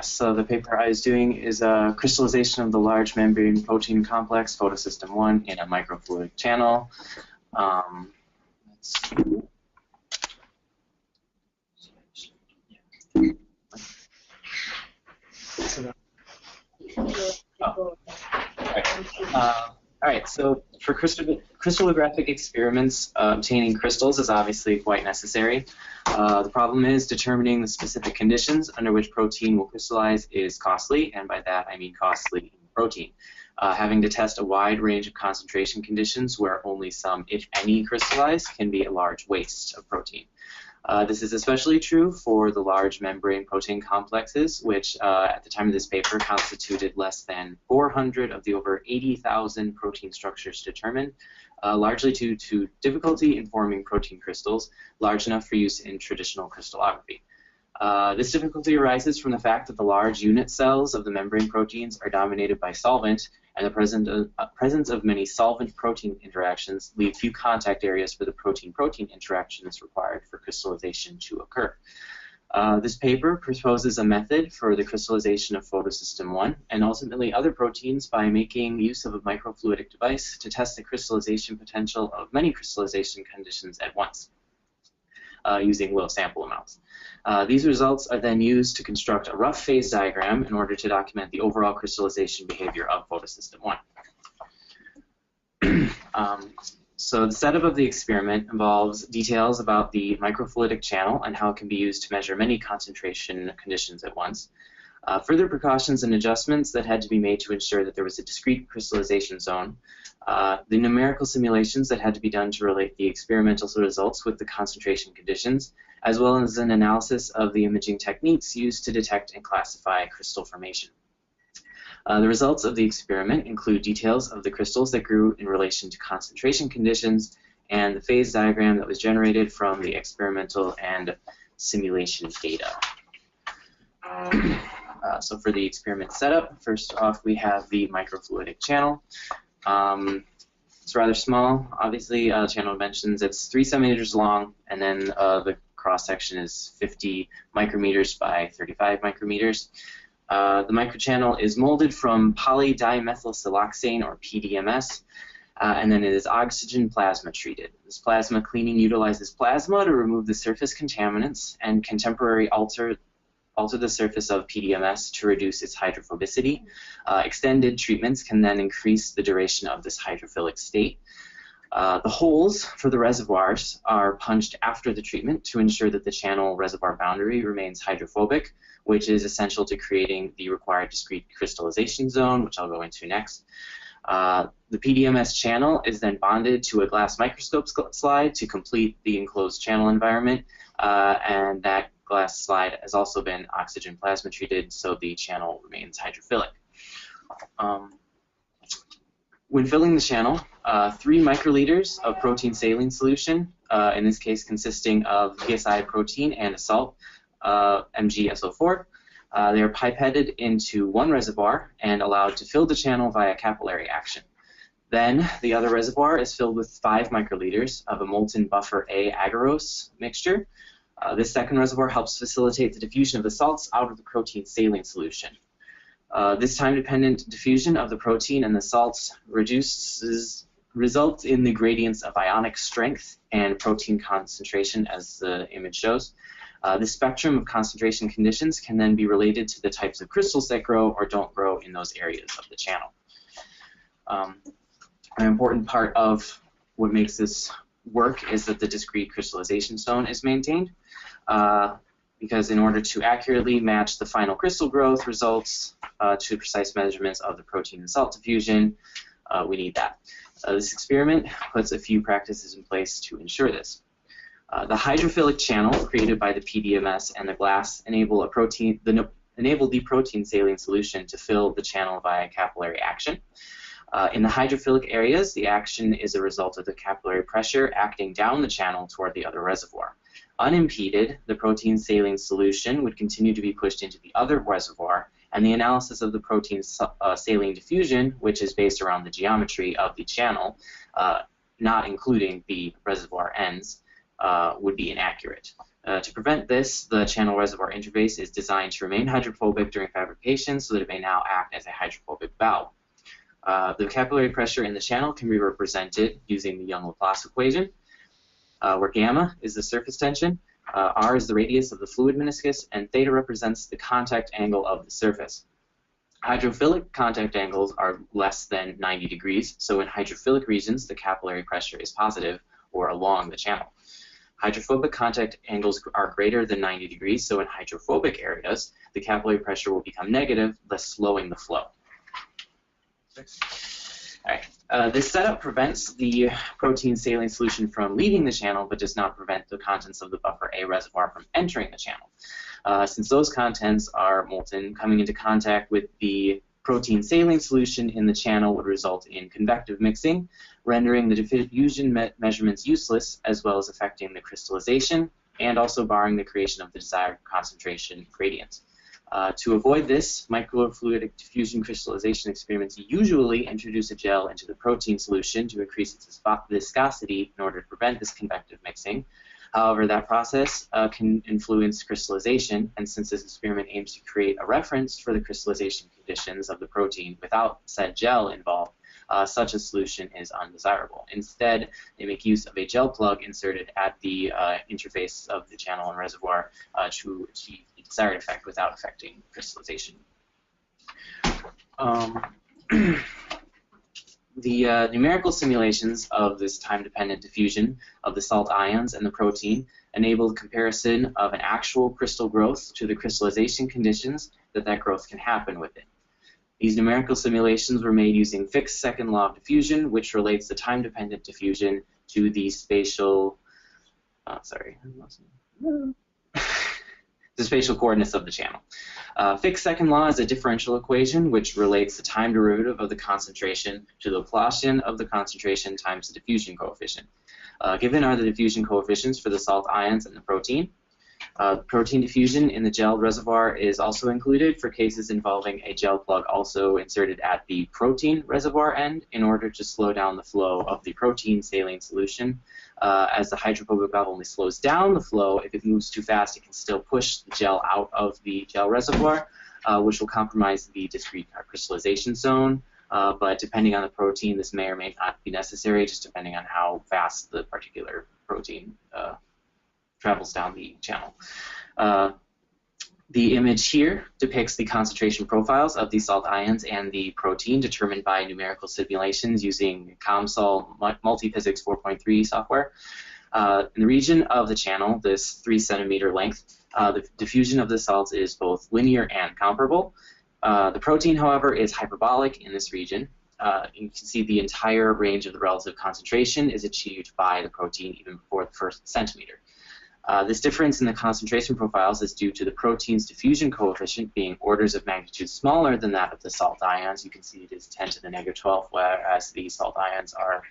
So the paper I was doing is a crystallization of the large membrane protein complex, photosystem 1, in a microfluidic channel. All right, so for crystallographic experiments, obtaining crystals is obviously quite necessary. The problem is determining the specific conditions under which protein will crystallize is costly, and by that I mean costly in protein. Having to test a wide range of concentration conditions where only some, if any, crystallize can be a large waste of protein. This is especially true for the large membrane protein complexes, which at the time of this paper constituted less than 400 of the over 80,000 protein structures determined, largely due to difficulty in forming protein crystals large enough for use in traditional crystallography. This difficulty arises from the fact that the large unit cells of the membrane proteins are dominated by solvent, and the presence of many solvent-protein interactions leave few contact areas for the protein-protein interactions required for crystallization to occur. This paper proposes a method for the crystallization of photosystem 1 and ultimately other proteins by making use of a microfluidic device to test the crystallization potential of many crystallization conditions at once, using low sample amounts. These results are then used to construct a rough phase diagram in order to document the overall crystallization behavior of photosystem 1. So the setup of the experiment involves details about the microfluidic channel and how it can be used to measure many concentration conditions at once. Further precautions and adjustments that had to be made to ensure that there was a discrete crystallization zone. The numerical simulations that had to be done to relate the experimental results with the concentration conditions, as well as an analysis of the imaging techniques used to detect and classify crystal formation. The results of the experiment include details of the crystals that grew in relation to concentration conditions and the phase diagram that was generated from the experimental and simulation data. So for the experiment setup, first off we have the microfluidic channel. It's rather small. Obviously, channel dimensions, it's 3 centimeters long, and then the cross-section is 50 micrometers by 35 micrometers. The microchannel is molded from polydimethylsiloxane, or PDMS, and then it is oxygen plasma treated. This plasma cleaning utilizes plasma to remove the surface contaminants and can temporarily alter the surface of PDMS to reduce its hydrophobicity. Extended treatments can then increase the duration of this hydrophilic state. The holes for the reservoirs are punched after the treatment to ensure that the channel reservoir boundary remains hydrophobic, which is essential to creating the required discrete crystallization zone, which I'll go into next. The PDMS channel is then bonded to a glass microscope slide to complete the enclosed channel environment, and that glass slide has also been oxygen plasma treated, so the channel remains hydrophilic. When filling the channel, 3 microliters of protein saline solution, in this case consisting of PSI protein and a salt, MgSO4, they are pipetted into one reservoir and allowed to fill the channel via capillary action. Then the other reservoir is filled with 5 microliters of a molten buffer A agarose mixture. This second reservoir helps facilitate the diffusion of the salts out of the protein saline solution. This time-dependent diffusion of the protein and the salts results in the gradients of ionic strength and protein concentration, as the image shows. This spectrum of concentration conditions can then be related to the types of crystals that grow or don't grow in those areas of the channel. An important part of what makes this work is that the discrete crystallization zone is maintained, because in order to accurately match the final crystal growth results to precise measurements of the protein and salt diffusion, we need that. This experiment puts a few practices in place to ensure this. The hydrophilic channel created by the PDMS and the glass enable the protein saline solution to fill the channel via capillary action. In the hydrophilic areas, the action is a result of the capillary pressure acting down the channel toward the other reservoir. Unimpeded, the protein saline solution would continue to be pushed into the other reservoir, and the analysis of the protein saline diffusion, which is based around the geometry of the channel, not including the reservoir ends, would be inaccurate. To prevent this, the channel reservoir interface is designed to remain hydrophobic during fabrication so that it may now act as a hydrophobic valve. The capillary pressure in the channel can be represented using the Young-Laplace equation, where gamma is the surface tension, r is the radius of the fluid meniscus, and theta represents the contact angle of the surface. Hydrophilic contact angles are less than 90 degrees, so in hydrophilic regions, the capillary pressure is positive or along the channel. Hydrophobic contact angles are greater than 90 degrees, so in hydrophobic areas, the capillary pressure will become negative, thus slowing the flow. This setup prevents the protein saline solution from leaving the channel, but does not prevent the contents of the buffer A reservoir from entering the channel. Since those contents are molten, coming into contact with the protein saline solution in the channel would result in convective mixing, rendering the diffusion measurements useless, as well as affecting the crystallization, and also barring the creation of the desired concentration gradient. To avoid this, microfluidic diffusion crystallization experiments usually introduce a gel into the protein solution to increase its viscosity in order to prevent this convective mixing. However, that process can influence crystallization, and since this experiment aims to create a reference for the crystallization conditions of the protein without said gel involved, such a solution is undesirable. Instead, they make use of a gel plug inserted at the interface of the channel and reservoir to achieve the desired effect without affecting crystallization. The numerical simulations of this time-dependent diffusion of the salt ions and the protein enable the comparison of an actual crystal growth to the crystallization conditions that growth can happen within. These numerical simulations were made using fixed second law of diffusion, which relates the time-dependent diffusion to the spatial, the spatial coordinates of the channel. Fixed second law is a differential equation which relates the time derivative of the concentration to the Laplacian of the concentration times the diffusion coefficient. Given are the diffusion coefficients for the salt ions and the protein. Protein diffusion in the gel reservoir is also included for cases involving a gel plug also inserted at the protein reservoir end in order to slow down the flow of the protein saline solution. As the hydrophobic valve only slows down the flow, if it moves too fast, it can still push the gel out of the gel reservoir, which will compromise the discrete crystallization zone. But depending on the protein, this may or may not be necessary, just depending on how fast the particular protein travels down the channel. The image here depicts the concentration profiles of the salt ions and the protein determined by numerical simulations using COMSOL Multiphysics 4.3 software. In the region of the channel, this 3 centimeter length, the diffusion of the salts is both linear and comparable. The protein, however, is hyperbolic in this region. You can see the entire range of the relative concentration is achieved by the protein even before the first centimeter. This difference in the concentration profiles is due to the protein's diffusion coefficient being orders of magnitude smaller than that of the salt ions. You can see it is 10 to the negative 12, whereas the salt ions are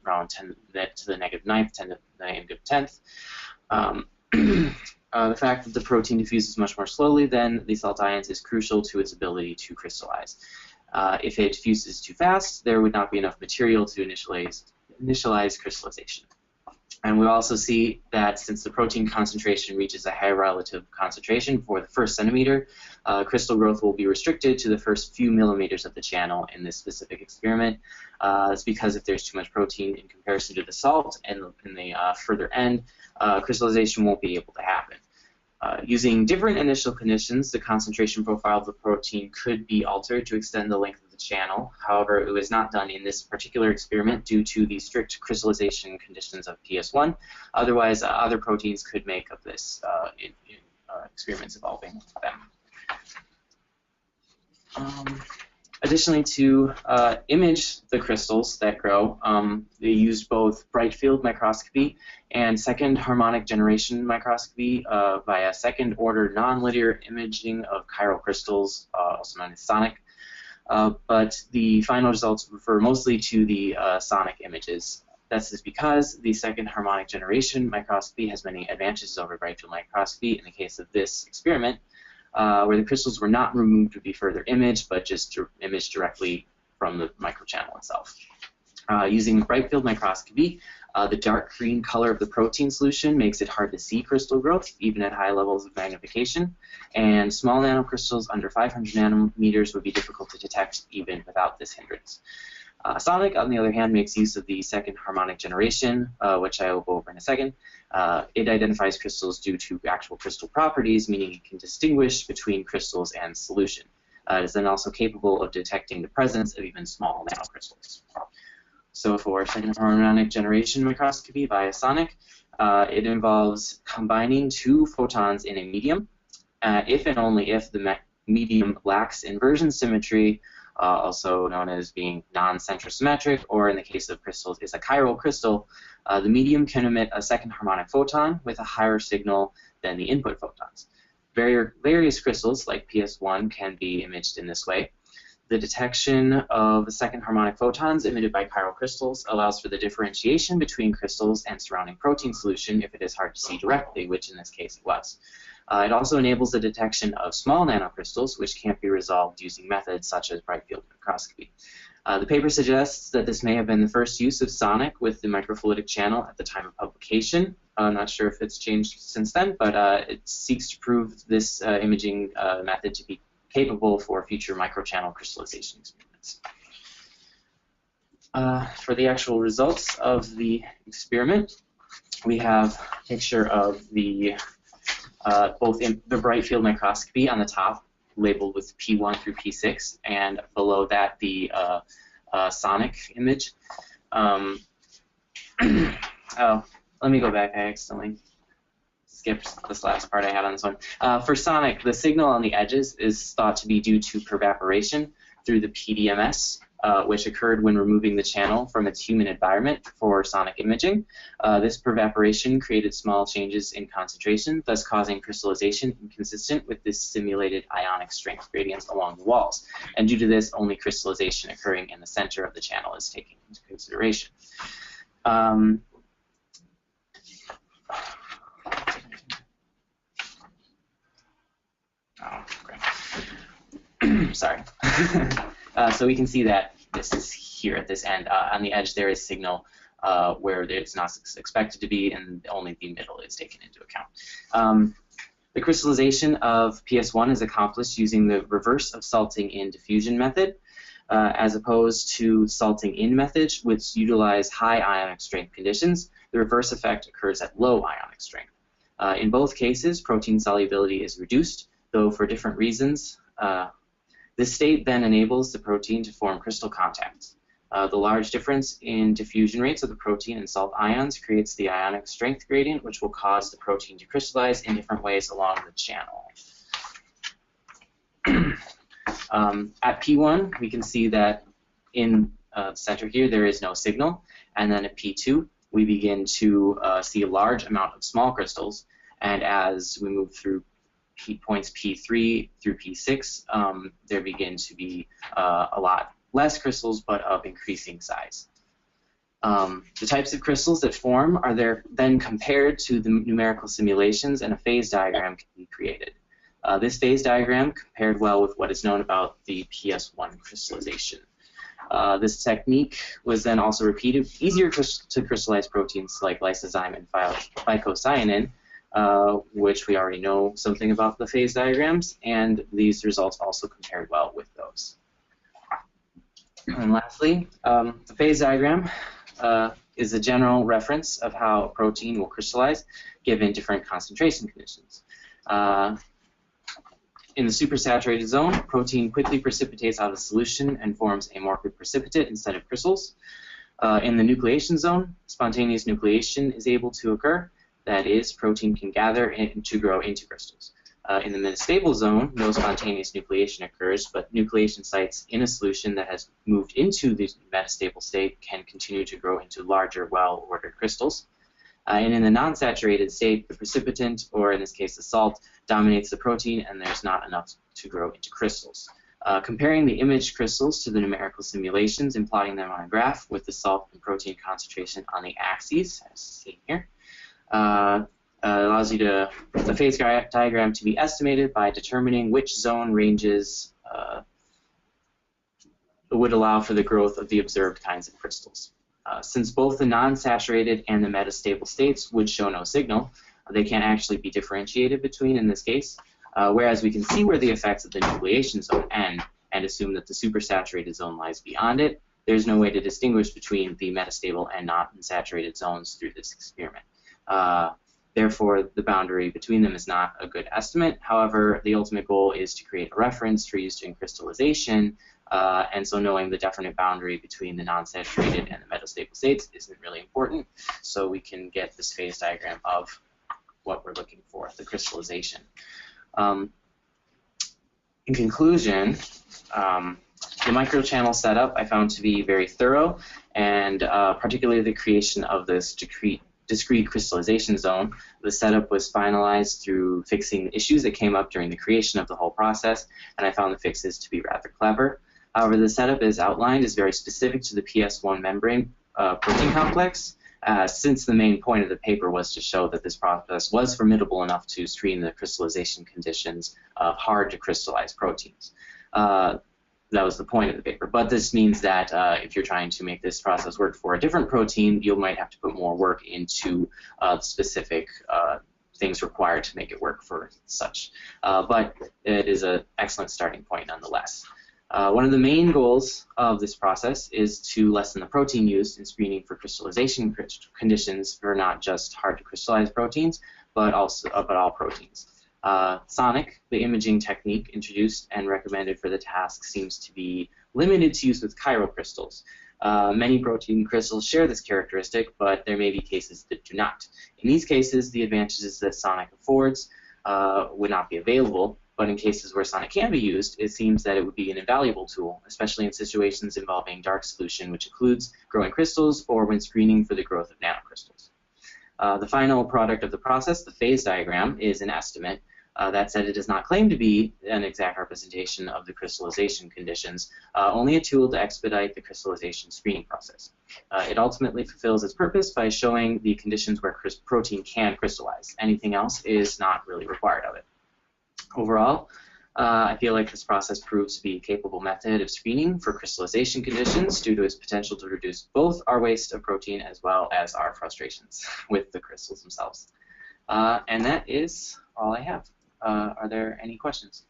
around 10 to the negative 9th, 10 to the negative 10th. The fact that the protein diffuses much more slowly than the salt ions is crucial to its ability to crystallize. If it diffuses too fast, there would not be enough material to initialize crystallization. And we also see that since the protein concentration reaches a high relative concentration for the first centimeter, crystal growth will be restricted to the first few millimeters of the channel in this specific experiment. That's because if there's too much protein in comparison to the salt and in the further end, crystallization won't be able to happen. Using different initial conditions, the concentration profile of the protein could be altered to extend the length of the channel. However, it was not done in this particular experiment due to the strict crystallization conditions of PS1. Otherwise, other proteins could make of this in experiments involving them. Additionally, to image the crystals that grow, they used both bright field microscopy and second harmonic generation microscopy via second-order nonlinear imaging of chiral crystals, also known as SONICC. But the final results refer mostly to the SONICC images. This is because the second harmonic generation microscopy has many advantages over bright field microscopy in the case of this experiment, where the crystals were not removed to be further imaged, but just imaged directly from the microchannel itself. Using bright field microscopy, the dark green color of the protein solution makes it hard to see crystal growth, even at high levels of magnification, and small nanocrystals under 500 nanometers would be difficult to detect even without this hindrance. SONICC, on the other hand, makes use of the second harmonic generation, which I will go over in a second. It identifies crystals due to actual crystal properties, meaning it can distinguish between crystals and solution. It is then also capable of detecting the presence of even small nanocrystals. So for second harmonic generation microscopy via SONICC, it involves combining two photons in a medium, if and only if the medium lacks inversion symmetry, also known as being non-centrosymmetric, or in the case of crystals is a chiral crystal. The medium can emit a second harmonic photon with a higher signal than the input photons. Various crystals, like PS1, can be imaged in this way. The detection of second harmonic photons emitted by chiral crystals allows for the differentiation between crystals and surrounding protein solution if it is hard to see directly, which in this case it was. It also enables the detection of small nanocrystals, which can't be resolved using methods such as bright field microscopy. The paper suggests that this may have been the first use of SONICC with the microfluidic channel at the time of publication. I'm not sure if it's changed since then, but it seeks to prove this imaging method to be capable for future microchannel crystallization experiments. For the actual results of the experiment, we have a picture of the both in the bright field microscopy on the top, labeled with P1 through P6, and below that the SONICC image. Oh, let me go back. I accidentally skipped this last part I had on this one. For SONICC, the signal on the edges is thought to be due to pervaporation through the PDMS, which occurred when removing the channel from its human environment for SONICC imaging. This pervaporation created small changes in concentration, thus causing crystallization inconsistent with the simulated ionic strength gradients along the walls. And due to this, only crystallization occurring in the center of the channel is taken into consideration. Sorry. So we can see that this is here at this end. On the edge there is signal where it's not expected to be, and only the middle is taken into account. The crystallization of PS1 is accomplished using the reverse of salting in diffusion method, as opposed to salting in methods, which utilize high ionic strength conditions. The reverse effect occurs at low ionic strength. In both cases, protein solubility is reduced, though for different reasons. This state then enables the protein to form crystal contacts. The large difference in diffusion rates of the protein and salt ions creates the ionic strength gradient, which will cause the protein to crystallize in different ways along the channel. At P1, we can see that in the center here there is no signal, and then at P2, we begin to see a large amount of small crystals, and as we move through points P3 through P6, there begin to be a lot less crystals, but of increasing size. The types of crystals that form are then compared to the numerical simulations, and a phase diagram can be created. This phase diagram compared well with what is known about the PS1 crystallization. This technique was then also repeated, easier to crystallize proteins like lysozyme and phycocyanin, which we already know something about the phase diagrams, and these results also compared well with those. And lastly, the phase diagram is a general reference of how a protein will crystallize given different concentration conditions. In the supersaturated zone, protein quickly precipitates out of solution and forms amorphic precipitate instead of crystals. In the nucleation zone, spontaneous nucleation is able to occur. That is, protein can gather to grow into crystals. In the metastable zone, no spontaneous nucleation occurs, but nucleation sites in a solution that has moved into the metastable state can continue to grow into larger, well-ordered crystals. And in the non-saturated state, the precipitant, or in this case the salt, dominates the protein, and there's not enough to grow into crystals. Comparing the imaged crystals to the numerical simulations and plotting them on a graph with the salt and protein concentration on the axes, as seen here, allows you the phase diagram to be estimated by determining which zone ranges would allow for the growth of the observed kinds of crystals. Since both the non-saturated and the metastable states would show no signal, they can't actually be differentiated between in this case, whereas we can see where the effects of the nucleation zone end and assume that the supersaturated zone lies beyond it. There's no way to distinguish between the metastable and non-saturated zones through this experiment. Therefore, the boundary between them is not a good estimate. However, the ultimate goal is to create a reference for use in crystallization, and so knowing the definite boundary between the non-saturated and the metastable states isn't really important, so we can get this phase diagram of what we're looking for, the crystallization. In conclusion, the microchannel setup I found to be very thorough, and particularly the creation of this discrete crystallization zone. The setup was finalized through fixing the issues that came up during the creation of the whole process, and I found the fixes to be rather clever. However, the setup as outlined is very specific to the PS1 membrane protein complex, since the main point of the paper was to show that this process was formidable enough to screen the crystallization conditions of hard-to-crystallize proteins. That was the point of the paper. But this means that if you're trying to make this process work for a different protein, you might have to put more work into the specific things required to make it work for such. But it is an excellent starting point nonetheless. One of the main goals of this process is to lessen the protein used in screening for crystallization conditions for not just hard-to-crystallize proteins, but also all proteins. SONICC, the imaging technique introduced and recommended for the task, seems to be limited to use with chirocrystals. Many protein crystals share this characteristic, but there may be cases that do not. In these cases, the advantages that SONICC affords would not be available, but in cases where SONICC can be used, it seems that it would be an invaluable tool, especially in situations involving dark solution, which includes growing crystals or when screening for the growth of nanocrystals. The final product of the process, the phase diagram, is an estimate. That said, it does not claim to be an exact representation of the crystallization conditions, only a tool to expedite the crystallization screening process. It ultimately fulfills its purpose by showing the conditions where protein can crystallize. Anything else is not really required of it. Overall, I feel like this process proves to be a capable method of screening for crystallization conditions due to its potential to reduce both our waste of protein as well as our frustrations with the crystals themselves. And that is all I have. Are there any questions?